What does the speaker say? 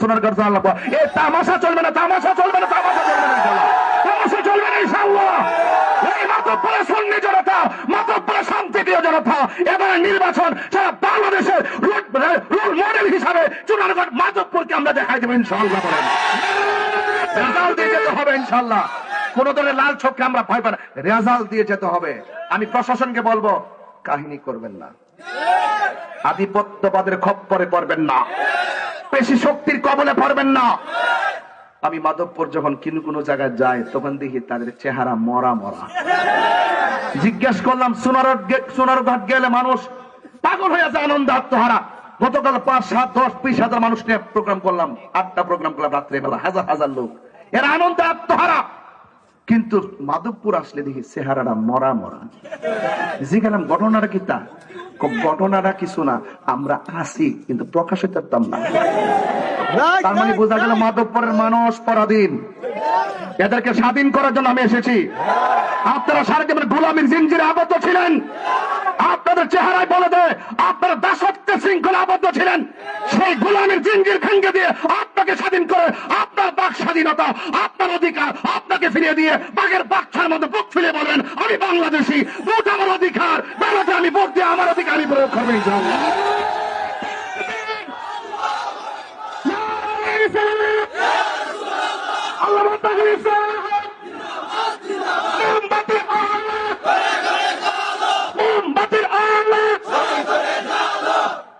সোনারগাঁও জানালা এই তামাশা চলবে না, তামাশা চলবে না, তামাশা চলবে না, তামাশা চলবে না ইনশাআল্লাহ। এই মাতব্বরে সুন্নি জনতা, মাতব্বরে শান্তিপ্রিয় জনতা, এবারে নির্বাচন সারা বাংলাদেশের রোল মডেল হিসাবে চুনারগড় মাতব্বরকে আমরা দেখাই দেবো ইনশাআল্লাহ। বলেন রেজাল্ট দিয়ে যেতে হবে ইনশাআল্লাহ। কোন ধরনের লাল ছককে আমরা ভয় পাই না, রেজাল্ট দিয়ে যেতে হবে। আমি প্রশাসনকে বলবো কাহিনী করবেন না, আধিপত্যবাদের খপ্পরে পড়বেন না, পেশি শক্তির কবলে পড়বেন না। আমি মাধবপুর যখন কোন জায়গায় যাই তখন দেখি তাদের চেহারা মরা মরা। জিজ্ঞেস করলাম সোনারঘাট গেলে মানুষ পাগল হয়ে যায়, আনন্দ আত্মহারা। গতকাল 5, 7, 10, 20 হাজার মানুষ নিয়ে প্রোগ্রাম করলাম, 8টা প্রোগ্রাম করলাম রাত্রেবেলা, হাজার হাজার লোক, এরা আনন্দ আত্মহারা। কিন্তু মাধবপুর আসলে দেখি চেহারাটা মরা মরা। জিজ্ঞাসা ঘটনাটা কি? তা ঘটনাটা কিছু না, আমরা আসি কিন্তু প্রকাশে করতাম না। তার মানে বোঝা গেল মাধবপুরের মানুষ পরাধীন, এদেরকে স্বাধীন করার জন্য আমি এসেছি। আপনারা সারা জীবন গোলামীর জিনজিরে আবদ্ধ ছিলেন, আপনাদের চেহারায় বলে দেয় আপনারা দাসত্বের শৃঙ্খলা আবদ্ধ ছিলেন। সেই গোলামীর জিনজির ভেঙে দিয়ে আপনাকে স্বাধীন করে আপনার বাক স্বাধীনতা, আপনার অধিকার আপনাকে ফিরিয়ে দিয়ে বাঘের বাচ্চার মধ্যে বুক ফিরে বলেন আমি বাংলাদেশি, ভোট আমার অধিকার, বেলাতে আমি ভোট দিয়ে আমার অধিকার আমি প্রয়োগ করবো ইনশাআল্লাহ।